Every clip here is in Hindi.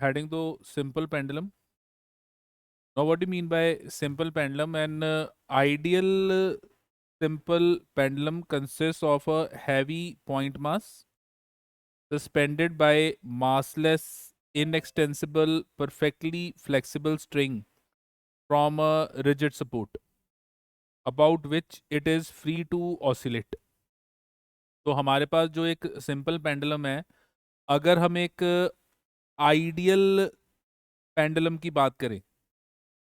heading to simple pendulum. Now, what do you mean by simple pendulum? An ideal simple pendulum consists of a heavy point mass suspended by massless, inextensible, perfectly flexible string from a rigid support about which it is free to oscillate. तो हमारे पास जो एक सिंपल पेंडुलम है, अगर हम एक आइडियल पेंडुलम की बात करें,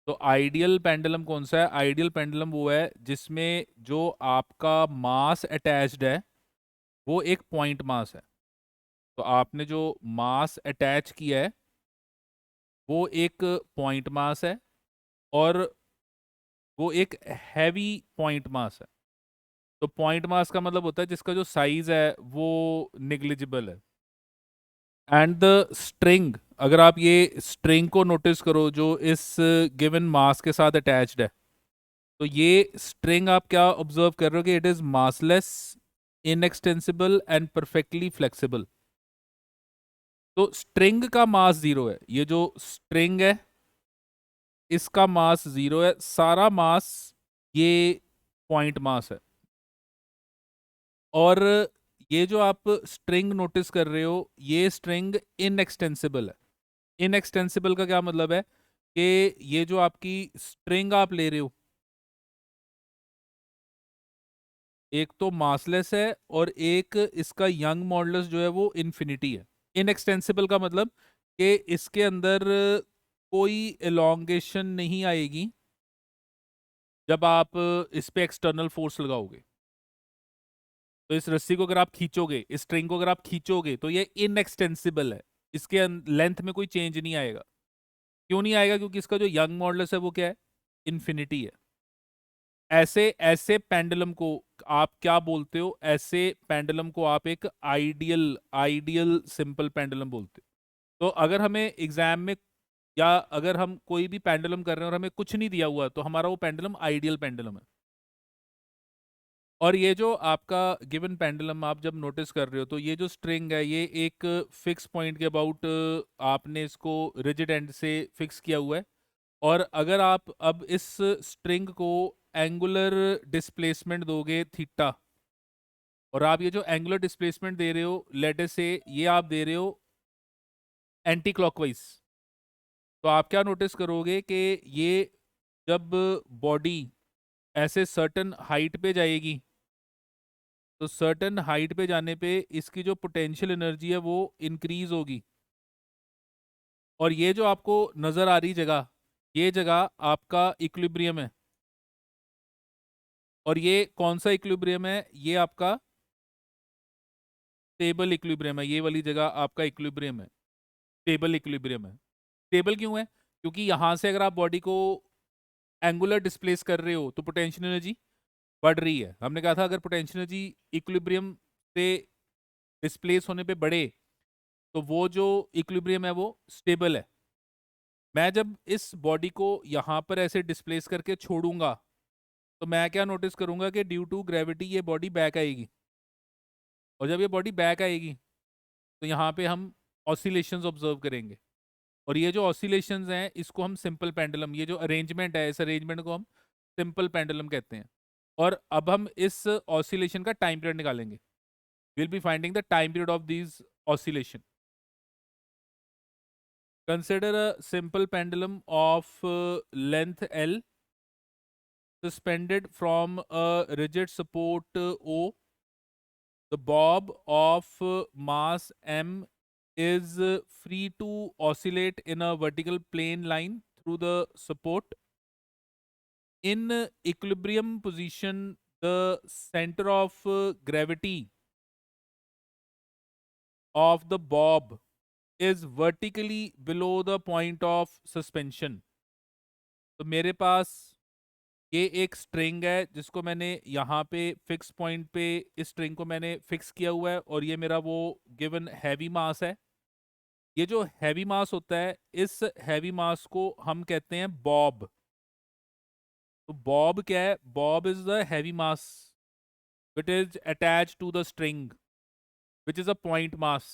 तो आइडियल पेंडुलम कौन सा है? आइडियल पेंडुलम वो है जिसमें जो आपका मास अटैच्ड है वो एक पॉइंट मास है। तो आपने जो मास अटैच किया है वो एक पॉइंट मास है और वो एक हैवी पॉइंट मास है। तो पॉइंट मास का मतलब होता है जिसका जो साइज है वो निग्लिजिबल है। एंड द स्ट्रिंग, अगर आप ये स्ट्रिंग को नोटिस करो जो इस गिवन मास के साथ अटैच्ड है, तो ये स्ट्रिंग आप क्या ऑब्जर्व कर रहे हो कि it is massless, inextensible and perfectly flexible. तो स्ट्रिंग का मास जीरो है, ये जो स्ट्रिंग है इसका मास जीरो है, सारा मास ये पॉइंट मास है। और ये जो आप स्ट्रिंग नोटिस कर रहे हो ये स्ट्रिंग इनएक्सटेंसिबल है। इनएक्सटेंसिबल का क्या मतलब है कि ये जो आपकी स्ट्रिंग आप ले रहे हो, एक तो मासलेस है और एक इसका यंग मॉडुलस जो है वो इन्फिनिटी है। इनएक्सटेंसिबल का मतलब कि इसके अंदर कोई एलोंगेशन नहीं आएगी जब आप इस पे एक्सटर्नल फोर्स लगाओगे। तो इस रस्सी को अगर आप खींचोगे, इस स्ट्रिंग को अगर आप खींचोगे तो ये इनएक्सटेंसिबल है, इसके लेंथ में कोई चेंज नहीं आएगा। क्यों नहीं आएगा? क्योंकि इसका जो यंग मॉडुलस है वो क्या है? इन्फिनिटी है। ऐसे ऐसे पेंडुलम को आप क्या बोलते हो? ऐसे पेंडुलम को आप एक आइडियल आइडियल सिंपल पेंडुलम बोलते हो। तो अगर हमें एग्जाम में या अगर हम कोई भी पेंडुलम कर रहे हैं और हमें कुछ नहीं दिया हुआ तो हमारा वो पेंडुलम आइडियल पेंडुलम है। और ये जो आपका गिवन पेंडुलम आप जब नोटिस कर रहे हो तो ये जो स्ट्रिंग है ये एक फिक्स पॉइंट के अबाउट आपने इसको रिजिड एंड से फिक्स किया हुआ है। और अगर आप अब इस स्ट्रिंग को एंगुलर डिस्प्लेसमेंट दोगे थीटा, और आप ये जो एंगुलर डिस्प्लेसमेंट दे रहे हो लेट अस से ये आप दे रहे हो एंटी क्लॉकवाइज, तो आप क्या नोटिस करोगे कि ये जब बॉडी ऐसे सर्टन हाइट पे जाएगी तो सर्टन हाइट पे जाने पे इसकी जो पोटेंशियल एनर्जी है वो इंक्रीज होगी। और ये जो आपको नजर आ रही जगह, ये जगह आपका इक्विलिब्रियम है। और ये कौन सा इक्विलिब्रियम है? ये आपका स्टेबल इक्विलिब्रियम है। ये वाली जगह आपका इक्विलिब्रियम है, स्टेबल इक्विलिब्रियम है। स्टेबल क्यों है? क्योंकि यहां से अगर आप बॉडी को एंगुलर डिस्प्लेस कर रहे हो तो पोटेंशियल एनर्जी बढ़ रही है। हमने कहा था अगर पोटेंशियल एनर्जी इक्विलिब्रियम से डिस्प्लेस होने पे बढ़े तो वो जो इक्विलिब्रियम है वो स्टेबल है। मैं जब इस बॉडी को यहाँ पर ऐसे डिस्प्लेस करके छोड़ूंगा तो मैं क्या नोटिस करूंगा कि ड्यू टू ग्रेविटी ये बॉडी बैक आएगी। और जब ये बॉडी बैक आएगी तो यहाँ पे हम ऑसिलेशंस ऑब्जर्व करेंगे। और ये जो ऑसिलेशंस हैं इसको हम सिंपल पेंडुलम, ये जो अरेंजमेंट है इस अरेंजमेंट को हम सिंपल पेंडुलम कहते हैं। और अब हम इस ऑसिलेशन का टाइम पीरियड निकालेंगे। Will be finding the time period of these oscillation. Consider a simple pendulum of length L suspended from a rigid support O. The bob of mass M is free to oscillate in a vertical plane line through the support. In equilibrium position, the center of gravity of the bob is vertically below the point of suspension. तो मेरे पास ये एक स्ट्रिंग है जिसको मैंने यहाँ पे फिक्स पॉइंट पे इस स्ट्रिंग को मैंने फिक्स किया हुआ है और ये मेरा वो गिवन हैवी मास है। ये जो हैवी मास होता है इस हैवी मास को हम कहते हैं बॉब। तो बॉब क्या है? Bob is the heavy mass which is attach to the string which is a point mass.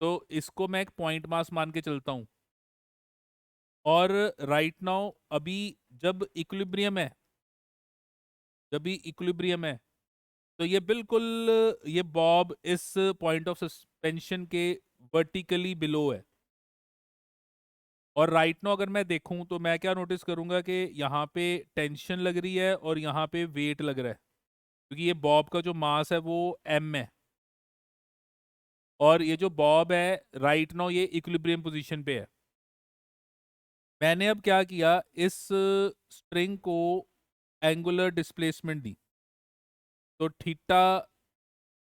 तो इसको मैं एक पॉइंट मास मान के चलता हूँ। और राइट नाउ अभी जब इक्विलिब्रियम है, जब भी इक्विलिब्रियम है, तो ये बिल्कुल, ये बॉब इस पॉइंट ऑफ सस्पेंशन के वर्टिकली बिलो है। और राइट नाउ अगर मैं देखूं तो मैं क्या नोटिस करूंगा कि यहाँ पे टेंशन लग रही है और यहाँ पे वेट लग रहा है, क्योंकि ये बॉब का जो मास है वो m है, और ये जो बॉब है राइट नाउ ये इक्विलिब्रियम पोजीशन पे है। मैंने अब क्या किया, इस स्ट्रिंग को एंगुलर डिस्प्लेसमेंट दी। तो theta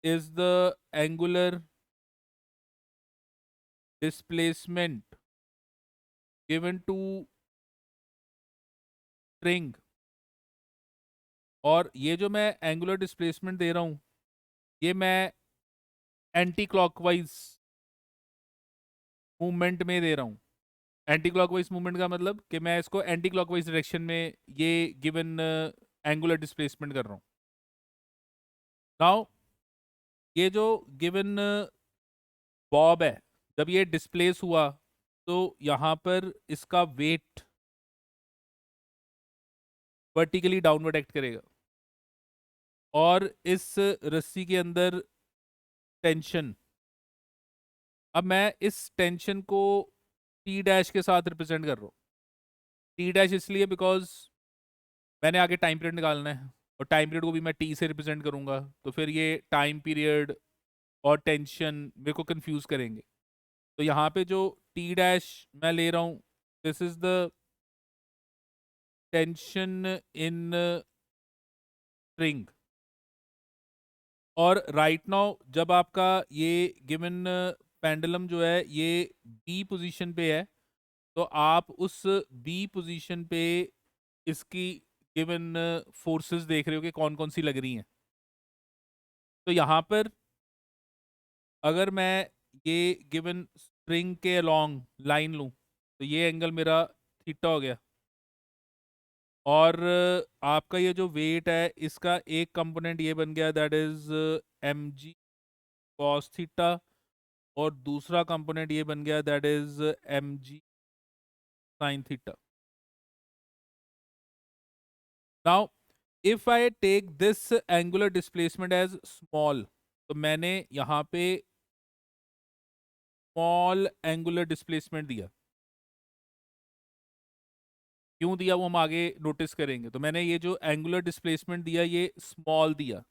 is the angular displacement given to string, और ये जो मैं एंगुलर डिस्प्लेसमेंट दे रहा हूँ ये मैं एंटी क्लॉकवाइज मूवमेंट में दे रहा हूँ। एंटी क्लॉकवाइज मूवमेंट का मतलब कि मैं इसको एंटी क्लॉकवाइज डायरेक्शन में ये गिवन एंगुलर डिस्प्लेसमेंट कर रहा हूँ। नाउ ये जो गिवन बॉब है, जब ये डिस्प्लेस हुआ तो यहाँ पर इसका वेट वर्टिकली डाउनवर्ड एक्ट करेगा, और इस रस्सी के अंदर टेंशन, अब मैं इस टेंशन को टी डैश के साथ रिप्रेजेंट कर रहा हूँ। टी डैश इसलिए बिकॉज मैंने आगे टाइम पीरियड निकालना है, और टाइम पीरियड को भी मैं टी से रिप्रेजेंट करूंगा, तो फिर ये टाइम पीरियड और टेंशन मेरे को कंफ्यूज करेंगे। तो यहाँ पे जो टी डैश मैं ले रहा हूँ, this is the tension in string. और राइट नाउ जब आपका ये गिवन पेंडुलम जो है ये बी पोजीशन पे है, तो आप उस बी पोजीशन पे इसकी गिवन फोर्सेस देख रहे हो कि कौन कौन सी लग रही हैं। तो यहाँ पर अगर मैं ये गिवन स्ट्रिंग के अलोंग लाइन लूँ तो ये एंगल मेरा थीटा हो गया, और आपका ये जो वेट है इसका एक कंपोनेंट ये बन गया, that is M G cos theta, और दूसरा कंपोनेंट ये बन गया, that is M G sine theta. Now if I take this angular displacement as small, तो मैंने यहाँ पे स्मॉल एंगुलर डिस्प्लेसमेंट दिया। क्यों दिया वो हम आगे नोटिस करेंगे। तो मैंने ये जो एंगुलर डिस्प्लेसमेंट दिया ये स्मॉल दिया,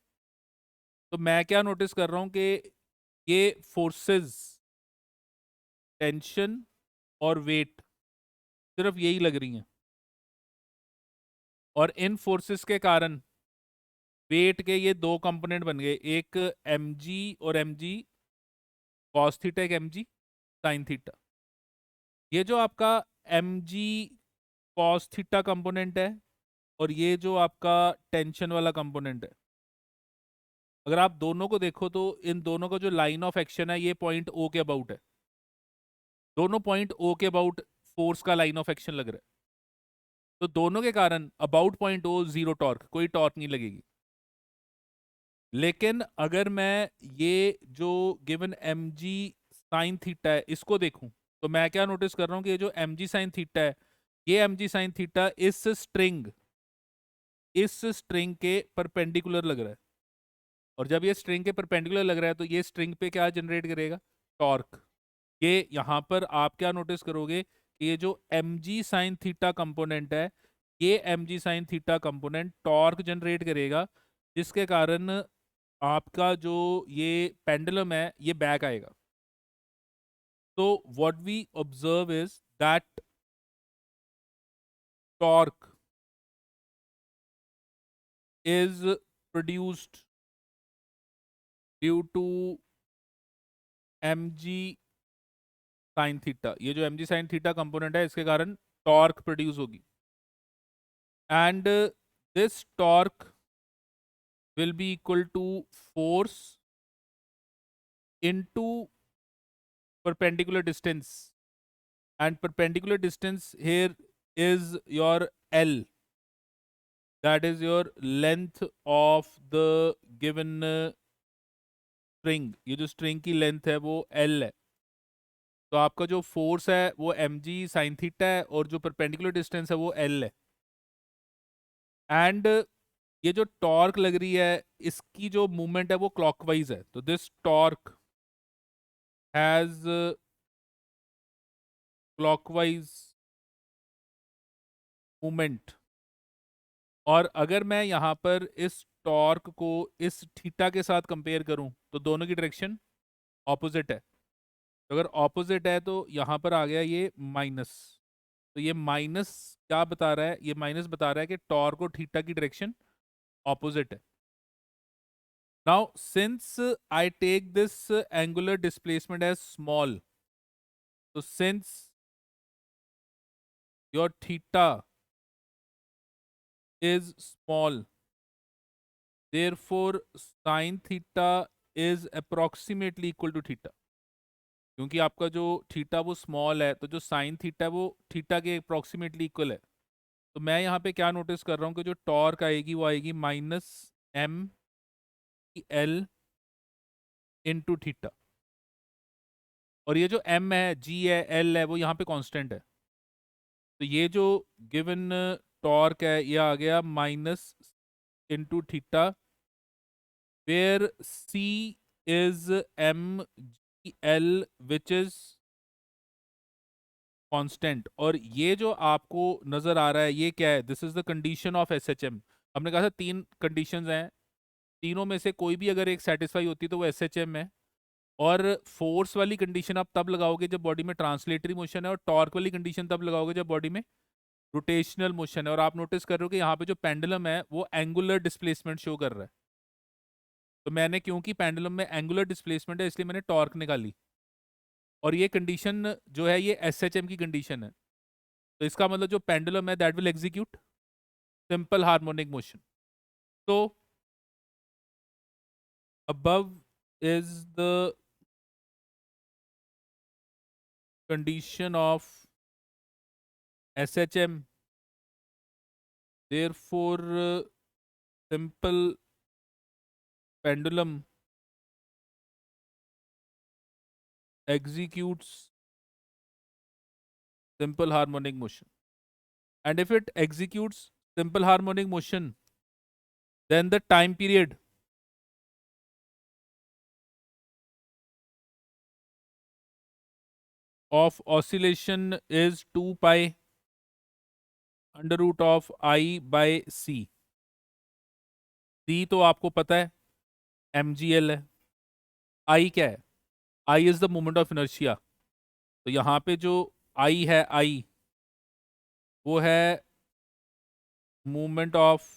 तो मैं क्या नोटिस कर रहा हूं कि ये फोर्सेस, टेंशन और वेट सिर्फ यही लग रही हैं, और इन फोर्सेस के कारण वेट के ये दो कंपोनेंट बन गए, एक एम जी और एम जी कॉस थीटा, एक एम जी साइन थीटा। ये जो आपका M G cos theta component है और ये जो आपका टेंशन वाला कंपोनेंट है, अगर आप दोनों को देखो तो इन दोनों का जो लाइन ऑफ एक्शन है ये पॉइंट ओ के अबाउट है। दोनों पॉइंट ओ के अबाउट फोर्स का लाइन ऑफ एक्शन लग रहा है, तो दोनों के कारण about point O zero torque, कोई टॉर्क नहीं लगेगी। लेकिन अगर मैं ये जो given M G sine theta है इसको देखूं, तो मैं क्या नोटिस कर रहा हूं कि ये जो एम जी साइन थीटा है, ये एम जी साइन थीटा इस स्ट्रिंग के परपेंडिकुलर लग रहा है, और जब ये स्ट्रिंग के परपेंडिकुलर लग रहा है तो ये स्ट्रिंग पे क्या जनरेट करेगा, टॉर्क। ये यहाँ पर आप क्या नोटिस करोगे कि ये जो M G sine theta component है, ये M G sine theta component torque generate करेगा, जिसके कारण आपका जो ये पेंडुलम है ये बैक आएगा। तो what we observe is that torque is produced due to M G sine theta. ये जो M G sine theta component है इसके कारण टॉर्क प्रोड्यूस होगी, and this torque will be equal to force into perpendicular distance, and perpendicular distance here is your L, that is your length of the given string। ये जो string की length है वो L है, तो आपका जो फोर्स है वो एम जी साइन थीटा है और जो परपेंडिकुलर डिस्टेंस है वो एल है। एंड ये जो टॉर्क लग रही है इसकी जो मूवमेंट है वो क्लॉकवाइज है, तो this torque has clockwise movement. और अगर मैं यहाँ पर इस टॉर्क को इस थीटा के साथ कंपेयर करूं तो दोनों की डायरेक्शन ऑपोजिट है। तो अगर ऑपोजिट है तो यहाँ पर आ गया ये माइनस। तो ये माइनस क्या बता रहा है, ये माइनस बता रहा है कि टॉर्क और थीटा की डायरेक्शन ऑपोजिट है। Now since I take this angular displacement as small, तो since your theta is small, therefore sin theta is approximately equal to theta। क्योंकि आपका जो थीटा वो स्मॉल है तो जो साइन थीटा है वो थीटा के अप्रोक्सीमेटली इक्वल है। तो मैं यहाँ पे क्या नोटिस कर रहा हूँ कि जो टॉर्क आएगी वो आएगी minus M L into theta. और ये जो एम है, जी है, एल है, वो यहाँ पे कांस्टेंट है। तो ये जो गिवन टॉर्क है ये आ गया minus into theta, where C is M G L which is constant. और ये जो आपको नजर आ रहा है ये क्या है, this is the condition of S H M. हमने कहा था 3 कंडीशंस हैं, तीनों में से कोई भी अगर एक सेटिस्फाई होती है तो वो एस एच एम है। और फोर्स वाली कंडीशन आप तब लगाओगे जब बॉडी में ट्रांसलेटरी मोशन है, और टॉर्क वाली कंडीशन तब लगाओगे जब बॉडी में रोटेशनल मोशन है। और आप नोटिस कर रहे हो कि यहाँ पे जो पेंडुलम है वो एंगुलर डिस्प्लेसमेंट शो कर रहा है। तो मैंने, क्योंकि पेंडुलम में एंगुलर डिस्प्लेसमेंट है, इसलिए मैंने टॉर्क निकाली। और ये कंडीशन जो है ये एस एच एम की कंडीशन है। तो इसका मतलब जो पेंडुलम है that will execute simple harmonic motion. तो above is the condition of SHM, therefore simple pendulum executes simple harmonic motion. And if it executes simple harmonic motion, then the time period of oscillation is 2 pi under root of I by C। C तो आपको पता है mgl है। I क्या है? I is the moment of inertia। तो यहाँ पे जो I है, I वो है मूवमेंट ऑफ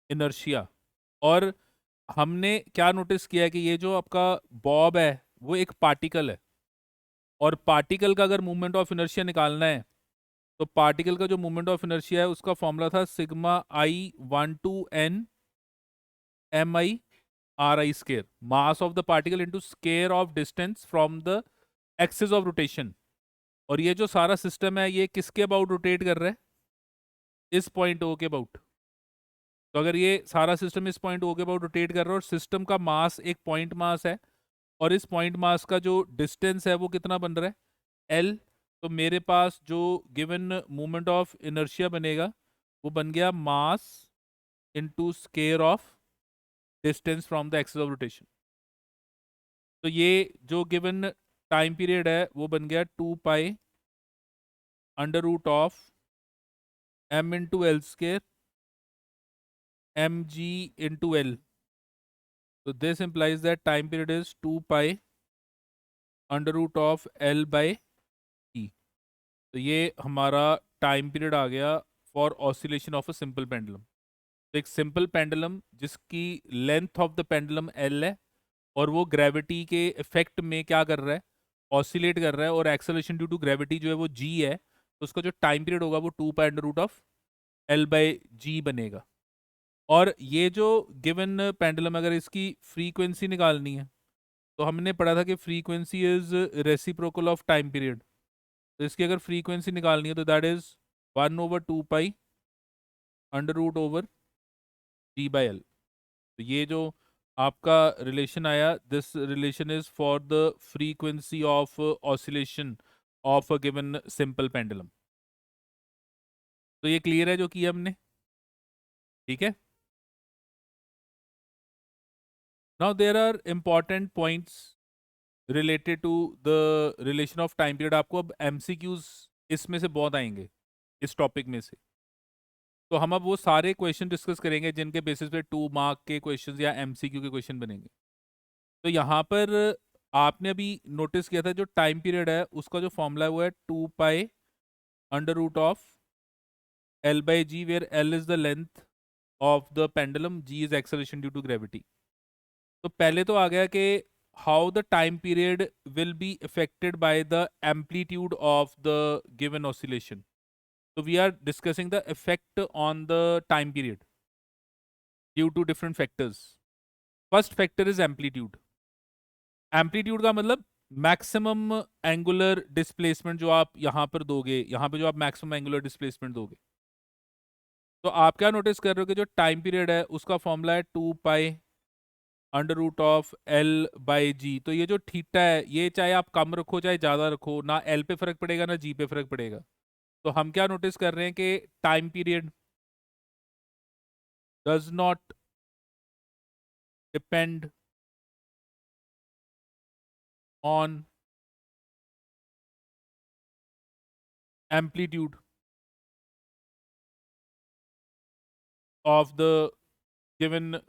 इनर्शिया। और हमने क्या नोटिस किया है कि ये जो आपका बॉब है वो एक पार्टिकल है, और पार्टिकल का अगर मूवमेंट ऑफ इनर्शिया निकालना है तो पार्टिकल का जो मूवमेंट ऑफ इनर्शिया है उसका फॉर्मूला था sigma I 1/2 n M I R I square, mass of the particle into square of distance from the axis of rotation. और ये जो सारा सिस्टम है ये किसके अबाउट रोटेट कर रहा है? इस पॉइंट ओ के अबाउट। तो अगर ये सारा सिस्टम इस पॉइंट ओ के अबाउट रोटेट कर रहा है और सिस्टम का मास एक पॉइंट मास है, और इस पॉइंट मास का जो डिस्टेंस है वो कितना बन रहा है? एल। तो मेरे पास जो गिवन मोमेंट ऑफ इनर्शिया बनेगा वो बन गया mass into square of distance from the axis of rotation. तो ये जो गिवन टाइम पीरियड है वो बन गया 2 pi under root of M into L square M G into L. तो this implies that time period is 2 pi under root of L by E. तो ये हमारा टाइम पीरियड आ गया for oscillation of a simple pendulum. तो एक सिंपल पेंडुलम जिसकी length of the pendulum L है और वो ग्रेविटी के इफेक्ट में क्या कर रहा है? ऑसिलेट कर रहा है, और एक्सेलरेशन ड्यू टू ग्रेविटी जो है वो जी है, तो उसका जो टाइम पीरियड होगा वो 2 pi under root of L by G बनेगा। और ये जो गिवन पेंडुलम अगर इसकी फ्रीक्वेंसी निकालनी है तो हमने पढ़ा था कि frequency is reciprocal of time period. तो इसकी अगर फ्रीक्वेंसी निकालनी है तो that is 1/2 pi under root over G by L. तो ये जो आपका रिलेशन आया, this relation is for the frequency of oscillation of a given simple pendulum. तो ये क्लियर है जो किया हमने, ठीक है। Now there are important points related to the relation of time period. आपको अब एमसीक्यूज इसमें से बहुत आएंगे इस टॉपिक में से। तो हम अब वो सारे क्वेश्चन डिस्कस करेंगे जिनके बेसिस पे 2 मार्क के क्वेश्चंस या एमसीक्यू के क्वेश्चन बनेंगे। तो यहाँ पर आपने अभी नोटिस किया था जो टाइम पीरियड है उसका जो फॉर्मूला है वो है 2 pi under root of L by G, where L is the length of the pendulum, G is acceleration due to gravity. तो पहले तो आ गया कि how the time period will be affected by the amplitude of the given oscillation. So we are discussing the effect on the time period due to different factors. First factor is amplitude. Amplitude का मतलब मैक्सिमम एंगुलर डिस्प्लेसमेंट जो आप यहाँ पर दोगे, यहाँ पे जो आप मैक्सिमम एंगुलर डिस्प्लेसमेंट दोगे। तो आप क्या नोटिस कर रहे हो कि जो टाइम पीरियड है उसका फॉर्मूला है 2 pi under root of L by G. तो ये जो थीटा है ये चाहे आप कम रखो चाहे ज़्यादा रखो, ना एल पे फर्क पड़ेगा ना जी पे फर्क पड़ेगा। तो हम क्या नोटिस कर रहे हैं कि time period does not depend on amplitude of the given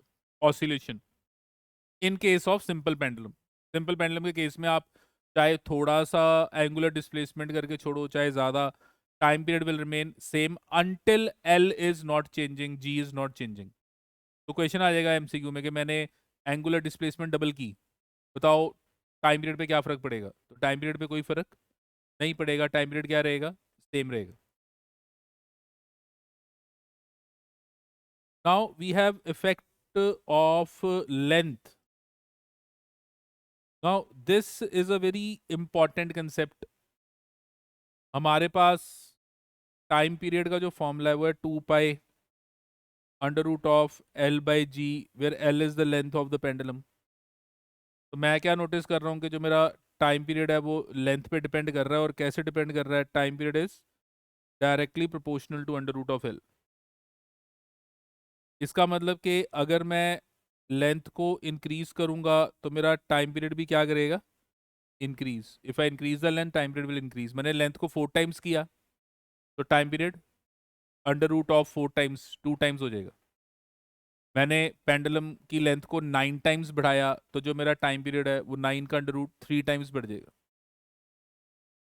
oscillation in case of simple pendulum। Simple pendulum के केस में आप चाहे थोड़ा सा एंगुलर डिस्प्लेसमेंट करके छोड़ो चाहे ज़्यादा, time period will remain same until L is not changing, G is not changing. तो क्वेश्चन आ जाएगा एमसीक्यू में कि मैंने एंगुलर डिस्प्लेसमेंट डबल की, बताओ टाइम पीरियड पे क्या फ़र्क पड़ेगा। तो टाइम पीरियड पे कोई फ़र्क नहीं पड़ेगा, टाइम पीरियड क्या रहेगा, सेम रहेगा। Now we have effect of length. Now this is a very important concept. हमारे पास टाइम पीरियड का जो फॉर्मूला है वो है 2 pi under root of L by G, where L is the length of the pendulum. तो मैं क्या नोटिस कर रहा हूँ कि जो मेरा टाइम पीरियड है वो लेंथ पे डिपेंड कर रहा है। और कैसे डिपेंड कर रहा है, time period is directly proportional to under root of L. इसका मतलब कि अगर मैं लेंथ को इंक्रीज करूंगा तो मेरा टाइम पीरियड भी क्या करेगा, increase. If I increase the length time period will increase. मैंने लेंथ को 4 टाइम्स किया तो time period under root of 4 times 2 times हो जाएगा। मैंने पेंडुलम की लेंथ को 9 टाइम्स बढ़ाया तो जो मेरा टाइम पीरियड है वो 9 का अंडर रूट 3 टाइम्स बढ़ जाएगा।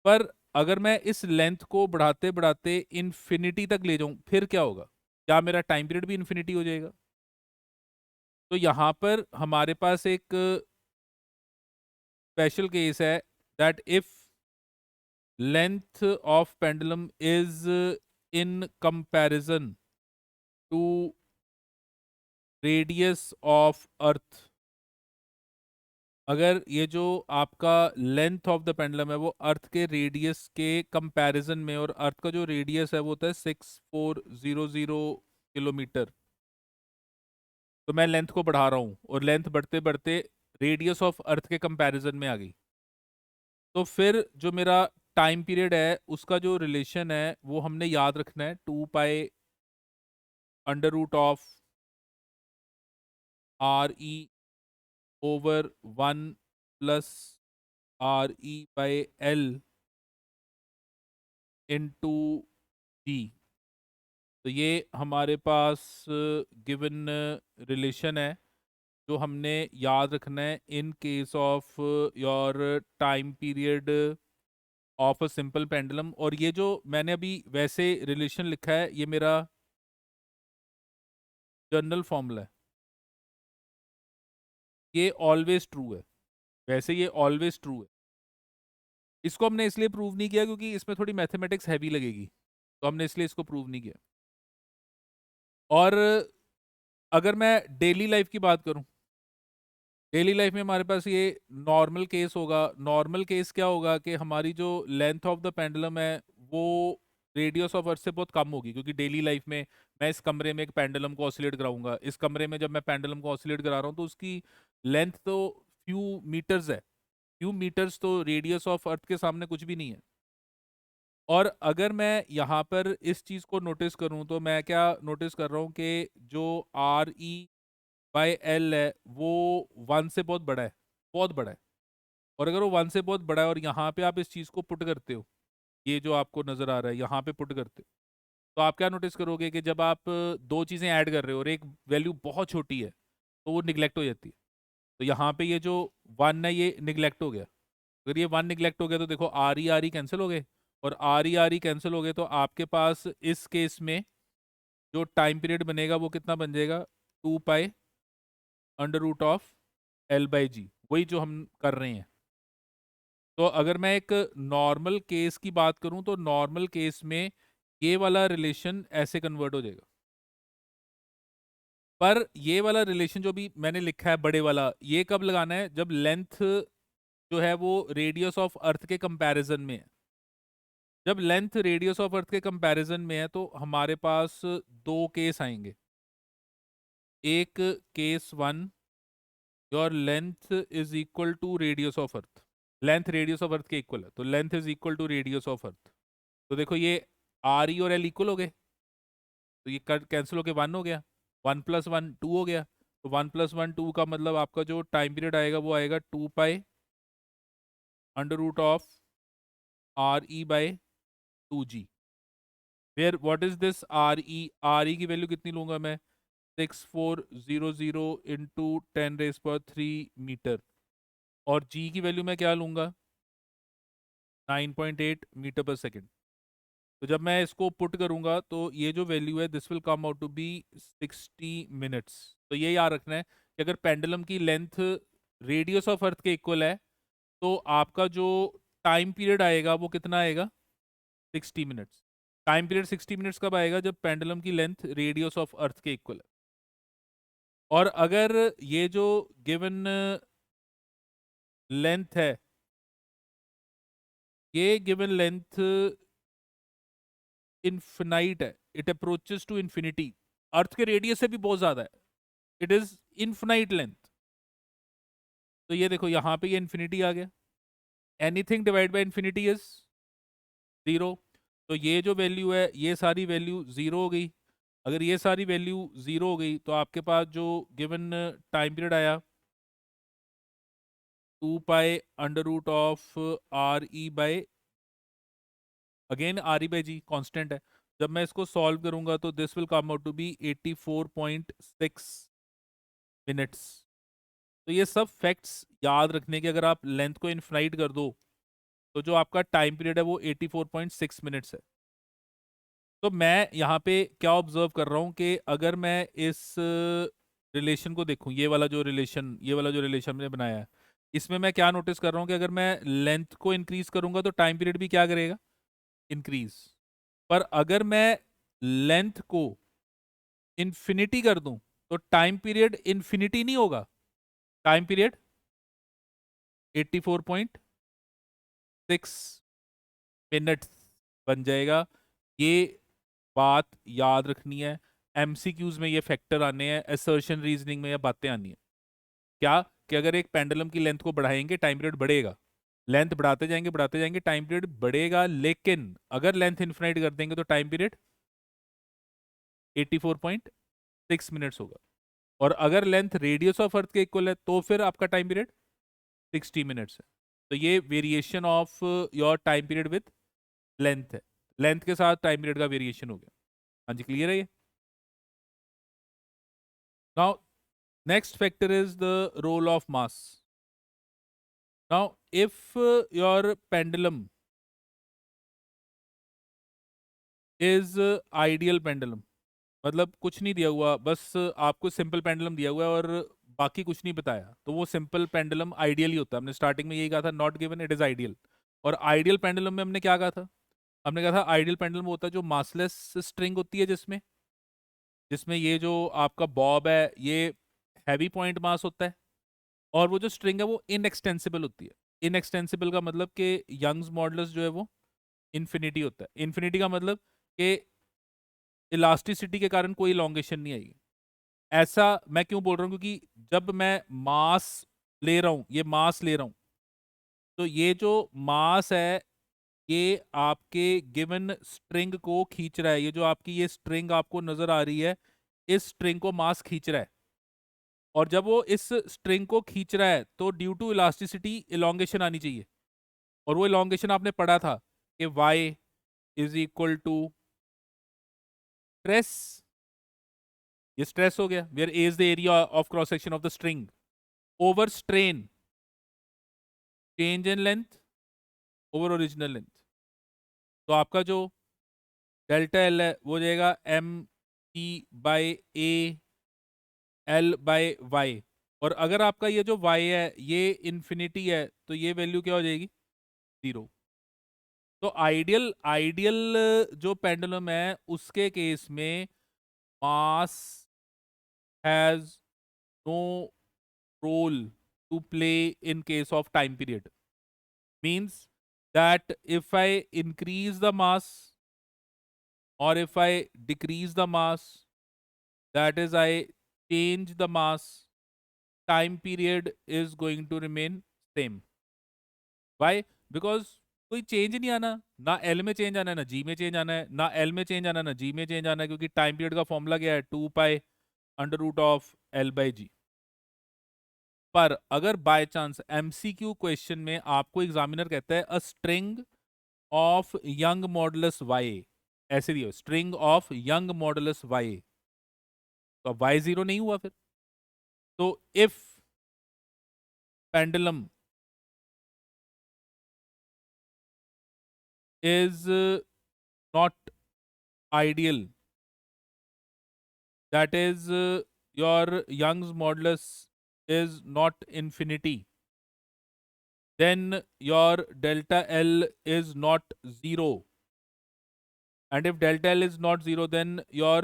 पर अगर मैं इस लेंथ को बढ़ाते बढ़ाते इन्फिनिटी तक ले जाऊं फिर क्या होगा, क्या मेरा टाइम पीरियड भी इन्फिनिटी हो जाएगा। तो यहाँ पर हमारे पास एक स्पेशल केस है that if length of pendulum is in comparison to radius of earth। अगर ये जो आपका लेंथ ऑफ द पेंडुलम है वो अर्थ के रेडियस के कंपैरिजन में, और अर्थ का जो रेडियस है वो होता है 6400 किलोमीटर। तो मैं लेंथ को बढ़ा रहा हूँ और लेंथ बढ़ते बढ़ते रेडियस ऑफ अर्थ के कंपैरिजन में आ गई। तो फिर जो मेरा टाइम पीरियड है उसका जो रिलेशन है वो हमने याद रखना है 2 pi under root of R E over 1 + R E by L into G. तो ये हमारे पास गिवन रिलेशन है जो हमने याद रखना है इन case of your time period of a simple pendulum. और ये जो मैंने अभी वैसे रिलेशन लिखा है ये मेरा जनरल फॉर्मूला है, ये ऑलवेज ट्रू है। वैसे ये ऑलवेज ट्रू है। इसको हमने इसलिए प्रूव नहीं किया क्योंकि इसमें थोड़ी मैथमेटिक्स हैवी लगेगी, तो हमने इसलिए इसको प्रूव नहीं किया। और अगर मैं डेली लाइफ की बात करूं, डेली लाइफ में हमारे पास ये नॉर्मल केस होगा। नॉर्मल केस क्या होगा कि हमारी जो लेंथ ऑफ द पेंडुलम है वो रेडियस ऑफ अर्थ से बहुत कम होगी, क्योंकि डेली लाइफ में मैं इस कमरे में एक पेंडुलम को ऑसिलेट कराऊंगा, इस कमरे में जब मैं पेंडुलम को ऑसिलेट करा रहा हूँ तो उसकी लेंथ तो फ्यू मीटर्स है, फ्यू मीटर्स तो रेडियस ऑफ अर्थ के सामने कुछ भी नहीं है। और अगर मैं यहाँ पर इस चीज़ को नोटिस करूँ तो मैं क्या नोटिस कर रहा हूँ कि जो RE/L है वो 1 से बहुत बड़ा है, बहुत बड़ा है। और अगर वो 1 से बहुत बड़ा है और यहाँ पे आप इस चीज़ को पुट करते हो, ये जो आपको नज़र आ रहा है यहाँ पे पुट करते हो, तो आप क्या नोटिस करोगे कि जब आप दो चीज़ें ऐड कर रहे हो और एक वैल्यू बहुत छोटी है तो वो निगलेक्ट हो जाती है। तो यहाँ पे ये जो 1 है ये निगलेक्ट हो गया। अगर ये 1 निगलेक्ट हो गया तो देखो RE कैंसिल हो गए, और RE कैंसिल हो गए तो आपके पास इस केस में जो टाइम पीरियड बनेगा वो कितना बन जाएगा, 2π√L/g, वही जो हम कर रहे हैं। तो अगर मैं एक नॉर्मल केस की बात करूं तो नॉर्मल केस में ये वाला रिलेशन ऐसे कन्वर्ट हो जाएगा। पर ये वाला रिलेशन जो भी मैंने लिखा है बड़े वाला, ये कब लगाना है, जब लेंथ जो है वो रेडियस ऑफ अर्थ के कंपैरिजन में है। जब लेंथ रेडियस ऑफ अर्थ के कंपैरिजन में है तो हमारे पास दो केस आएंगे। एक case 1, your length is equal to radius of earth, length radius of earth के इक्वल है तो length is equal to radius of earth. तो देखो ये RE और L इक्वल हो गए, तो ये कैंसिल होके 1 हो गया, 1 + 1 2 हो गया। तो 1 + 1 2 का मतलब आपका जो टाइम पीरियड आएगा वो आएगा 2π√RE/2g। Where what is this RE की वैल्यू कितनी लूंगा मैं, 6400 इंटू 10⁻³ मीटर, और जी की वैल्यू मैं क्या लूंगा, 9.8 मीटर पर सेकेंड। तो जब मैं इसको पुट करूंगा तो ये जो वैल्यू है this will come out to be 60 minutes. तो ये याद रखना है कि अगर पेंडुलम की लेंथ रेडियस ऑफ अर्थ के इक्वल है तो आपका जो टाइम पीरियड आएगा वो कितना आएगा, 60 मिनट्स। टाइम पीरियड 60 मिनट्स कब आएगा, जब पेंडुलम की लेंथ रेडियस ऑफ अर्थ के इक्वल है। और अगर ये जो गिवन लेंथ है, ये गिवन लेंथ इनफिनाइट है, इट अप्रोचेस टू इन्फिनिटी, अर्थ के रेडियस से भी बहुत ज्यादा है, इट इज इनफिनाइट लेंथ। तो ये देखो यहाँ पे ये इन्फिनिटी आ गया, anything divide by infinity is 0। तो ये जो वैल्यू है ये सारी वैल्यू 0 हो गई। अगर ये सारी वैल्यू 0 हो गई तो आपके पास जो गिवन टाइम पीरियड आया 2π√RE, अगेन RE/g कांस्टेंट है। जब मैं इसको सॉल्व करूंगा तो this will come out to be 84.6 minutes. तो ये सब फैक्ट्स याद रखने के, अगर आप लेंथ को इनफाइनाइट कर दो तो जो आपका टाइम पीरियड है वो 84.6 मिनट्स है। तो मैं यहाँ पे क्या ऑब्जर्व कर रहा हूँ कि अगर मैं इस रिलेशन को देखूँ, ये वाला जो रिलेशन मैंने बनाया है, इसमें मैं क्या नोटिस कर रहा हूँ कि अगर मैं लेंथ को इंक्रीज करूंगा तो टाइम पीरियड भी क्या करेगा, इंक्रीज। पर अगर मैं लेंथ को इन्फिनिटी कर दूं तो टाइम पीरियड इन्फिनिटी नहीं होगा, टाइम पीरियड 84.6 मिनट्स बन जाएगा। ये बात याद रखनी है, एमसीक्यूज में ये फैक्टर आने हैं, असर्शन रीजनिंग में ये बातें आनी है। क्या कि अगर एक पेंडुलम की लेंथ को बढ़ाएंगे टाइम पीरियड बढ़ेगा, लेंथ बढ़ाते जाएंगे टाइम पीरियड बढ़ेगा, लेकिन अगर लेंथ इन्फिनाइट कर देंगे तो टाइम पीरियड 84.6 मिनट्स होगा। और अगर लेंथ रेडियस ऑफ अर्थ के इक्वल है तो फिर आपका टाइम पीरियड 60 मिनट्स है। तो ये variation of your time period with length है, लेंथ के साथ टाइम पीरियड का वेरिएशन हो गया। हाँ जी, क्लियर है ये। Now next factor is the role of mass. Now if your pendulum is ideal pendulum, मतलब कुछ नहीं दिया हुआ, बस आपको सिंपल पेंडुलम दिया हुआ है और बाकी कुछ नहीं बताया, तो वो सिंपल पेंडुलम आइडियल ही होता है। हमने स्टार्टिंग में यही कहा था, not given it is ideal. और आइडियल पेंडुलम में हमने क्या कहा था, हमने कहा था आइडियल पेंडुलम होता है जो मासलेस स्ट्रिंग होती है, जिसमें जिसमें ये जो आपका बॉब है ये हैवी पॉइंट मास होता है, और वो जो स्ट्रिंग है वो इनएक्सटेंसिबल होती है। इनएक्सटेंसिबल का मतलब कि यंग्स मॉडुलस जो है वो इन्फिनिटी होता है। इन्फिनिटी का मतलब कि इलास्टिसिटी के कारण कोई इलोंगेशन नहीं आएगी। ऐसा मैं क्यों बोल रहा हूँ, क्योंकि जब मैं मास ले रहा हूँ, ये मास ले रहा हूँ, तो ये जो मास है ये आपके गिवन स्ट्रिंग को खींच रहा है। ये जो आपकी ये स्ट्रिंग आपको नजर आ रही है, इस स्ट्रिंग को मास खींच रहा है। और जब वो इस स्ट्रिंग को खींच रहा है तो ड्यू टू इलास्टिसिटी इलोंगेशन आनी चाहिए। और वो इलोंगेशन आपने पढ़ा था कि y is equal to stress, ये स्ट्रेस हो गया, where A is the area of cross section of the string, over strain, change in length over original length. तो आपका जो डेल्टा एल है वो हो जाएगा M T by A L by Y. और अगर आपका ये जो y है ये इन्फिनिटी है तो ये वैल्यू क्या हो जाएगी, 0। तो आइडियल आइडियल जो पेंडुलम है उसके केस में mass has no role to play in case of time period. Means that if I increase the mass or if I decrease the mass, that is I change the mass, time period is going to remain same. Why? Because कोई चेंज नहीं आना, ना एल में चेंज आना है, ना जी में चेंज आना है, ना एल में चेंज आना है, ना जी में चेंज आना है, क्योंकि टाइम पीरियड का फॉर्मूला क्या है, 2 pi under root of L by G. पर अगर बाय चांस एमसीक्यू क्वेश्चन में आपको एग्जामिनर कहता है a string of Young modulus Y, ऐसे दियो string of Young modulus Y, तो अब वाई जीरो नहीं हुआ फिर। तो if pendulum is not ideal, that is your Young's modulus is not infinity, then your delta L is not 0. And if delta L is not 0, then your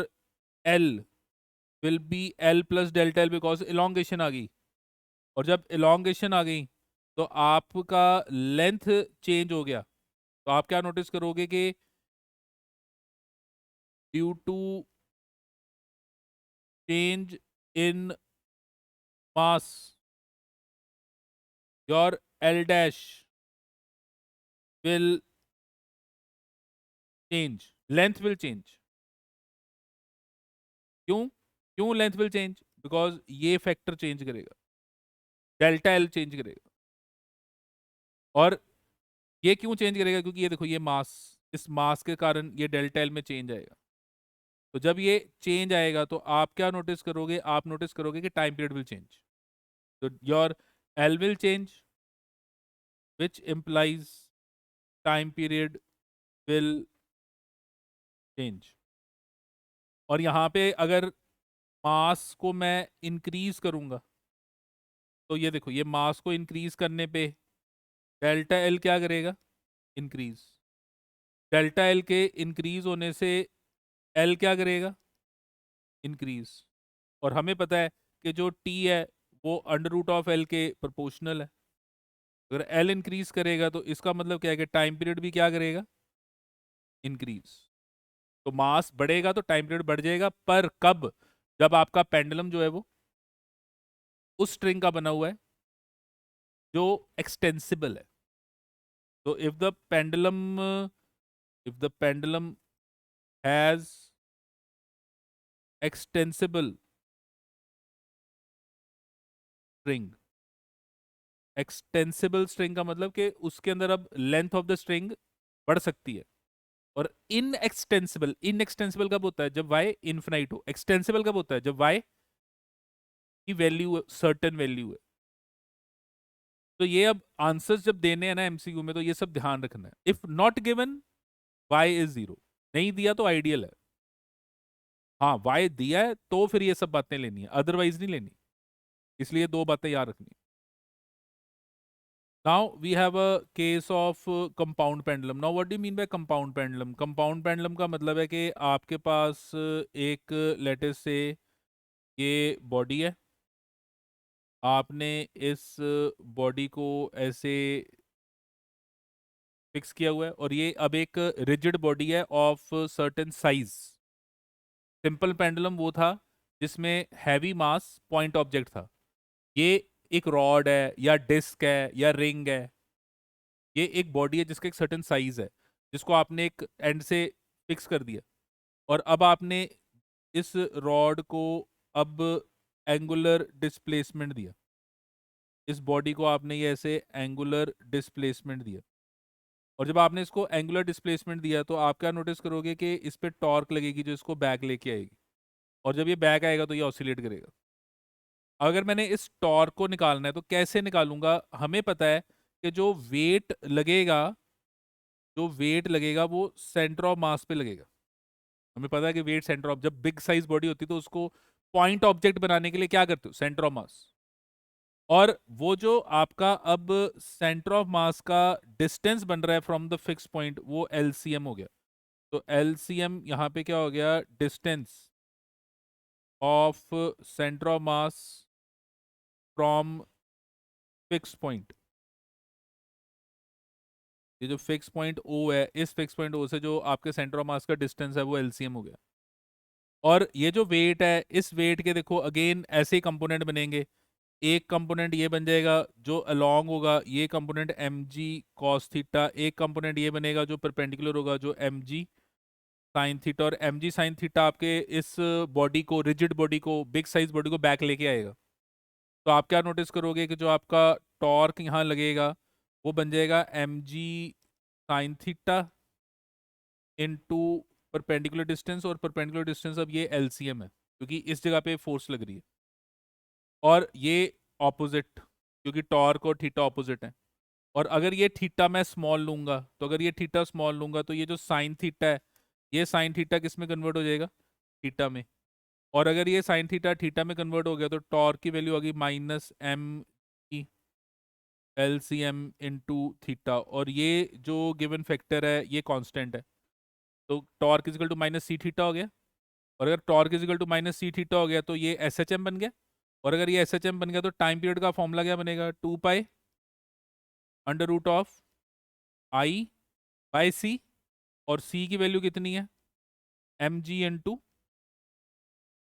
L will be L plus delta L because elongation आ गई। और जब elongation आ गई तो आपका लेंथ चेंज हो गया। तो आप क्या नोटिस करोगे कि due to change in mass your L dash will change, length will change। क्यों क्यों लेंथ विल चेंज, बिकॉज ये फैक्टर चेंज करेगा, डेल्टा एल चेंज करेगा। और ये क्यों चेंज करेगा, क्योंकि ये देखो ये मास, इस मास के कारण ये डेल्टा एल में चेंज आएगा। तो जब ये चेंज आएगा तो आप क्या नोटिस करोगे, आप नोटिस करोगे कि टाइम पीरियड विल चेंज। तो your L will change which implies time period will change. और यहाँ पे अगर मास को मैं इंक्रीज करूंगा तो ये देखो ये मास को इंक्रीज करने पे डेल्टा एल क्या करेगा, इंक्रीज। डेल्टा एल के इंक्रीज होने से एल क्या करेगा, इंक्रीज। और हमें पता है कि जो टी है वो अंडर रूट ऑफ एल के प्रोपोर्शनल है। अगर एल इंक्रीज करेगा तो इसका मतलब क्या है कि टाइम पीरियड भी क्या करेगा, इंक्रीज। तो मास बढ़ेगा तो टाइम पीरियड बढ़ जाएगा, पर कब, जब आपका पेंडुलम जो है वो उस स्ट्रिंग का बना हुआ है जो एक्सटेंसिबल है। तो if the pendulum has extensible string, extensible string का मतलब कि उसके अंदर अब लेंथ ऑफ द स्ट्रिंग बढ़ सकती है। और इनएक्सटेंसिबल, इनएक्सटेंसिबल कब होता है, जब वाई इनफिनाइट हो। एक्सटेंसिबल कब होता है, जब वाई की वैल्यू सर्टेन वैल्यू है। तो ये अब आंसर्स जब देने हैं ना एमसीक्यू में, तो ये सब ध्यान रखना है। If not given Y is 0, नहीं दिया तो आइडियल है। हाँ वाई दिया है तो फिर ये सब बातें लेनी है, अदरवाइज नहीं लेनी। इसलिए दो बातें याद रखनी है। Now we have a case of compound pendulum. Now what do you mean by compound pendulum? Compound pendulum का मतलब है कि आपके पास एक लेटेस से ये बॉडी है, आपने इस बॉडी को ऐसे फिक्स किया हुआ है, और ये अब एक रिजिड बॉडी है of certain size. Simple pendulum वो था जिसमें हैवी मास पॉइंट ऑब्जेक्ट था। ये एक रॉड है या डिस्क है या रिंग है, ये एक बॉडी है जिसका एक सर्टेन साइज है, जिसको आपने एक एंड से फिक्स कर दिया, और अब आपने इस रॉड को अब एंगुलर डिस्प्लेसमेंट दिया। इस बॉडी को आपने ये ऐसे एंगुलर डिस्प्लेसमेंट दिया, और जब आपने इसको एंगुलर डिस्प्लेसमेंट दिया तो आप क्या नोटिस करोगे कि इस पे टॉर्क लगेगी जो इसको बैक लेके आएगी, और जब ये बैक आएगा तो ये ऑसिलेट करेगा। अगर मैंने इस टॉर्क को निकालना है तो कैसे निकालूंगा? हमें पता है कि जो वेट लगेगा वो सेंटर ऑफ मास पे लगेगा। हमें पता है कि वेट सेंटर ऑफ, जब बिग साइज बॉडी होती है तो उसको पॉइंट ऑब्जेक्ट बनाने के लिए क्या करते हो? Centre of mass. और वो जो आपका अब सेंटर ऑफ मास का डिस्टेंस बन रहा है फ्रॉम द फिक्स पॉइंट, वो एलसीएम हो गया। तो एलसीएम यहाँ पे क्या हो गया? Distance of centre of mass from fix point. ये जो फिक्स पॉइंट ओ है, इस फिक्स पॉइंट ओ से जो आपके सेंटर ऑफ मास का डिस्टेंस है वो एलसीएम हो गया। और ये जो वेट है, इस वेट के देखो अगेन ऐसे ही कंपोनेंट बनेंगे। एक कंपोनेंट ये बन जाएगा जो अलोंग होगा, ये component M G cos theta. एक कंपोनेंट ये बनेगा जो परपेंडिकुलर होगा, जो एम जी साइन थीटा। और एम जी साइन थीटा आपके इस बॉडी को, रिजिड बॉडी को, बिग साइज बॉडी को बैक लेके आएगा। तो आप क्या नोटिस करोगे कि जो आपका टॉर्क यहाँ लगेगा वो बन जाएगा M G sine theta into perpendicular distance, और परपेंडिकुलर डिस्टेंस अब ये एलसीएम है क्योंकि इस जगह पे फोर्स लग रही है। और ये ऑपोजिट, क्योंकि टॉर्क और थीटा ऑपोजिट है। और अगर ये थीटा मैं स्मॉल लूंगा, तो अगर ये थीटा स्मॉल लूंगा तो ये जो साइन थीटा है, ये साइन थीटा किस में कन्वर्ट हो जाएगा? थीटा में। और अगर ये साइन थीटा थीटा में कन्वर्ट हो गया तो टॉर्क की वैल्यू आ गई minus M E L C M into theta. और ये जो गिवन फैक्टर है ये कांस्टेंट है, तो torque is equal to minus C theta हो गया। और अगर torque is equal to minus C theta हो गया तो ये एस एच एम बन गया। और अगर ये एस एच एम बन गया तो टाइम पीरियड का फॉर्मूला क्या बनेगा? 2 pi under root of I by C. और सी की वैल्यू कितनी है? M G into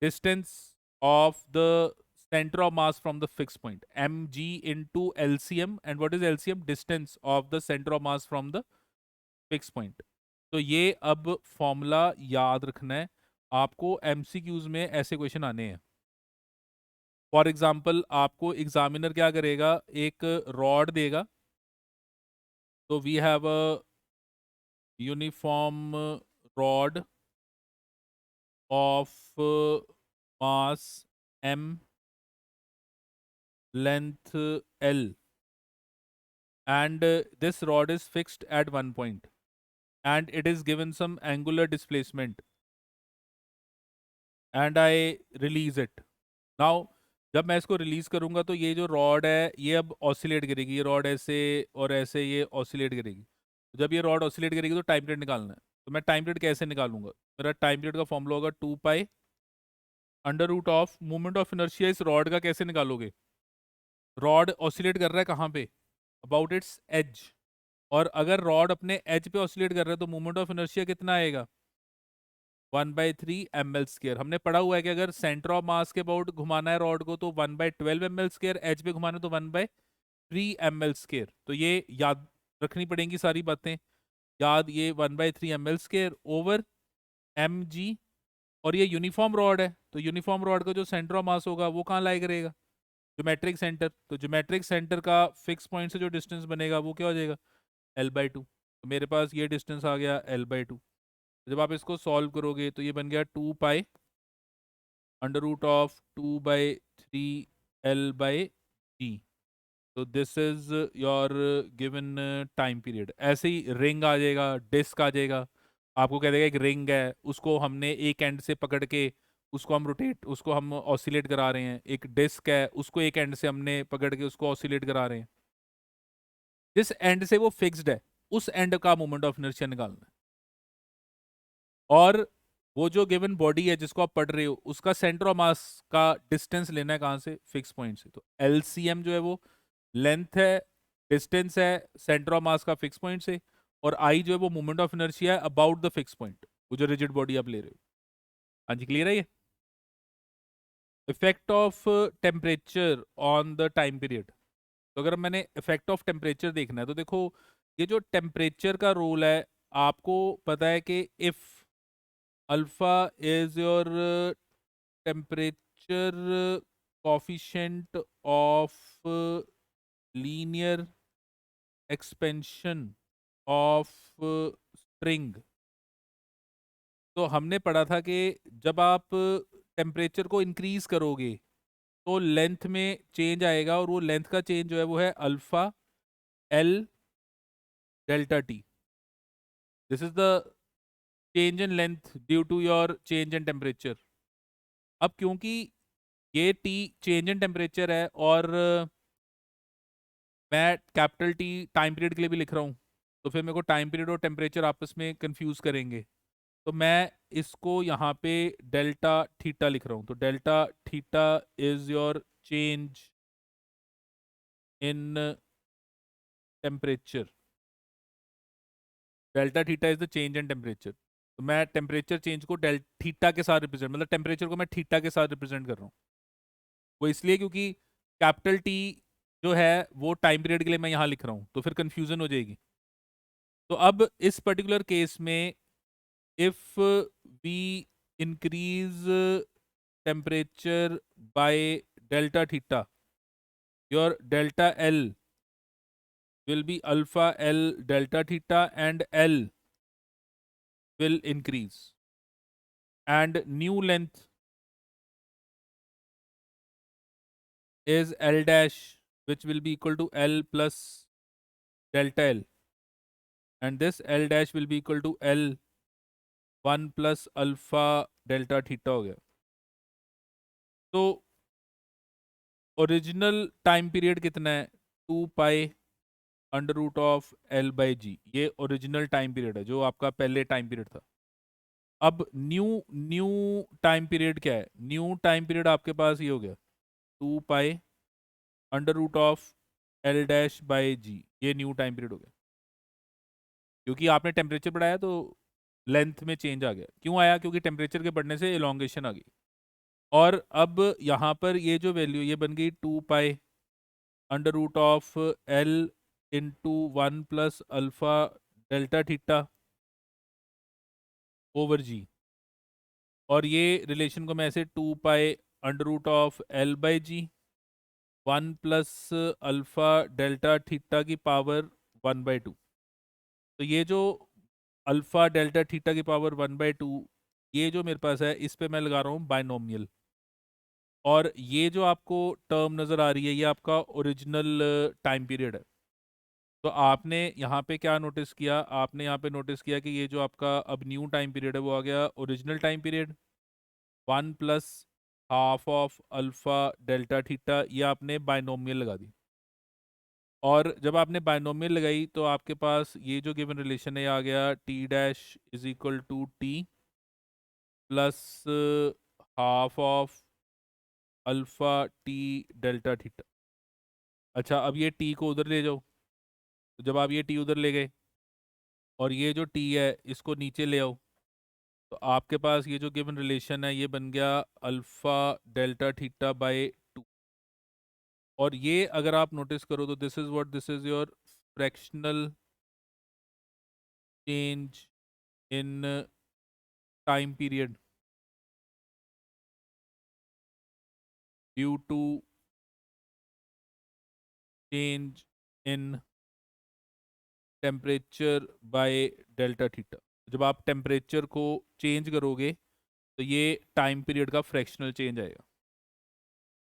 distance of the center of mass from the fixed point, mg into LCM. And what is LCM? Distance of the center of mass from the fixed point. तो ये अब फॉर्मूला याद रखना है आपको, एमसीक्यूज में ऐसे क्वेश्चन आने हैं। फॉर एग्जाम्पल आपको एग्जामिनर क्या करेगा, एक रॉड देगा, तो we have a uniform rod of mass m, length l, and this rod is fixed at one point and it is given some angular displacement and I release it. Now जब मैं इसको रिलीज करूंगा तो ये जो रॉड है ये अब ऑसिलेट करेगी, ये रॉड ऐसे और ऐसे ये ऑसिलेट करेगी। तो जब ये रॉड ऑसिलेट करेगी तो टाइम पीरियड निकालना है। तो मैं टाइम पीरियड कैसे निकालूंगा? मेरा टाइम पीरियड का फॉर्मूला होगा 2 pi under root of moment of inertia. इस रॉड का कैसे निकालोगे? रॉड ऑसिलेट कर रहा है कहाँ पे? About its edge. और अगर रॉड अपने एज पे ऑसिलेट कर रहा है तो मोमेंट ऑफ इनर्शिया कितना आएगा? 1/3 ml²। हमने पढ़ा हुआ है कि अगर सेंटर ऑफ मास के अबाउट घुमाना है रॉड को तो 1/12 ml², एज पे घुमाना तो 1/3 ml²। तो ये याद रखनी पड़ेंगी सारी बातें। याद, ये 1/3 ml² ओवर एम जी। और ये यूनिफॉर्म रॉड है, तो यूनिफॉर्म रॉड का जो सेंटर ऑफ मास होगा वो कहाँ लाई करेगा? Geometric centre. तो ज्योमेट्रिक सेंटर का फिक्स पॉइंट से जो डिस्टेंस बनेगा वो क्या हो जाएगा? l/2। तो मेरे पास ये डिस्टेंस आ गया l/2। जब आप इसको सॉल्व करोगे तो ये बन गया 2 pi under root of 2/3 l/g। तो this is your given time period. ऐसे ही रिंग आ जाएगा, डिस्क आ जाएगा, आपको कह देगा एक रिंग है, उसको हमने एक एंड से पकड़ के उसको हम रोटेट, उसको हम ऑसिलेट करा रहे हैं। एक डिस्क है, उसको एक एंड से हमने पकड़ के उसको ऑसिलेट करा रहे हैं। जिस एंड से वो फिक्स्ड है उस एंड का मोमेंट ऑफ इनर्शिया निकालना है। और वो जो गिवन बॉडी है जिसको आप पढ़ रहे हो उसका सेंटर ऑफ मास का डिस्टेंस लेना है कहाँ से? फिक्स पॉइंट से। तो एलसीएम जो है वो लेंथ है, डिस्टेंस है सेंटर ऑफ मास का फिक्स पॉइंट से, और आई जो है वो मोमेंट ऑफ इनर्शिया है अबाउट द फिक्स पॉइंट, वो जो रिजिड बॉडी आप ले रहे हो। हाँ जी, क्लियर है ये? Effect of temperature on the time period. तो अगर मैंने इफेक्ट ऑफ टेम्परेचर देखना है तो देखो, ये जो टेम्परेचर का रोल है, आपको पता है कि if alpha is your temperature coefficient of linear expansion of spring, तो हमने पढ़ा था कि जब आप टेम्परेचर को इंक्रीज करोगे तो लेंथ में चेंज आएगा, और वो लेंथ का चेंज जो है वो है alpha L delta T. This is the change in length due to your change in temperature. अब क्योंकि ये टी चेंज इन टेम्परेचर है, और मैं कैपिटल टी टाइम पीरियड के लिए भी लिख रहा हूँ, तो फिर मेरे को टाइम पीरियड और टेम्परेचर आपस में कंफ्यूज करेंगे, तो मैं इसको यहाँ पे डेल्टा थीटा लिख रहा हूँ। तो delta theta is your change in temperature, delta theta is the change in temperature. तो मैं टेम्परेचर चेंज को डेल थीटा के साथ रिप्रेजेंट, मतलब टेम्परेचर को मैं थीटा के साथ रिप्रेजेंट कर रहा हूँ। वो इसलिए क्योंकि कैपिटल टी जो है वो टाइम पीरियड के लिए मैं यहाँ लिख रहा हूँ, तो फिर कंफ्यूजन हो जाएगी। तो अब इस पर्टिकुलर केस में if we increase temperature by delta theta, your delta L will be alpha L delta theta, and L will increase, and new length is L dash, which will be equal to L plus delta L, and this L dash will be equal to L 1 plus alpha delta theta हो गया। तो ओरिजिनल टाइम पीरियड कितना है? 2 pi under root of L by G, ये ओरिजिनल टाइम पीरियड है जो आपका पहले टाइम पीरियड था। अब न्यू न्यू टाइम पीरियड क्या है? न्यू टाइम पीरियड आपके पास ये हो गया 2 pi under root of L dash by G, ये न्यू टाइम पीरियड हो गया, क्योंकि आपने टेम्परेचर बढ़ाया तो लेंथ में चेंज आ गया। क्यों आया? क्योंकि टेम्परेचर के बढ़ने से एलोंगेशन आ गई। और अब यहाँ पर ये जो वैल्यू ये बन गई 2 pi under root of L into 1 plus alpha delta theta over G, और ये रिलेशन को मैं ऐसे 2 pi under root of L by G 1 plus alpha delta theta की पावर 1/2। तो ये जो अल्फा डेल्टा थीटा की पावर 1/2, ये जो मेरे पास है इस पे मैं लगा रहा हूँ बायनोमियल, और ये जो आपको टर्म नज़र आ रही है ये आपका ओरिजिनल टाइम पीरियड है। तो आपने यहाँ पे क्या नोटिस किया? आपने यहाँ पे नोटिस किया कि ये जो आपका अब न्यू टाइम पीरियड है वो आ गया original time period 1 plus half of alpha delta theta, ये आपने बायनोमियल लगा दी। और जब आपने बायनोमियल लगाई तो आपके पास ये जो गिवन रिलेशन है ये आ गया T dash is equal to T plus half of alpha T delta theta. अच्छा, अब ये टी को उधर ले जाओ, तो जब आप ये टी उधर ले गए और ये जो टी है इसको नीचे ले आओ, तो आपके पास ये जो गिवन रिलेशन है ये बन गया अल्फा डेल्टा थीटा बाय 2। और ये अगर आप नोटिस करो तो this is what, this is your fractional change in time period due to change in temperature by delta theta. जब आप टेम्परेचर को चेंज करोगे तो ये टाइम पीरियड का फ्रैक्शनल चेंज आएगा।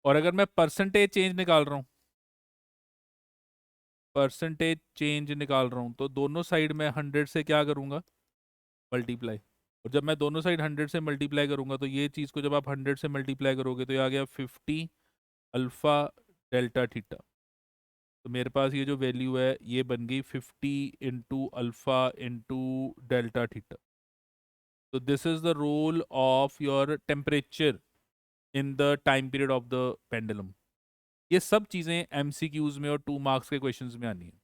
और अगर मैं परसेंटेज चेंज निकाल रहा हूँ, परसेंटेज चेंज निकाल रहा हूँ, तो दोनों साइड में 100 से क्या करूँगा? मल्टीप्लाई। और जब मैं दोनों साइड 100 से मल्टीप्लाई करूँगा तो ये चीज़ को जब आप 100 से मल्टीप्लाई करोगे तो ये आ गया 50 अल्फा डेल्टा थीटा। तो मेरे पास ये जो वैल्यू है ये बन गई 50 into alpha into delta theta. तो this is the role of your temperature in the time period of the pendulum. ये सब चीज़ें एमसीक्यूज में और 2 मार्क्स के क्वेश्चंस में आनी है।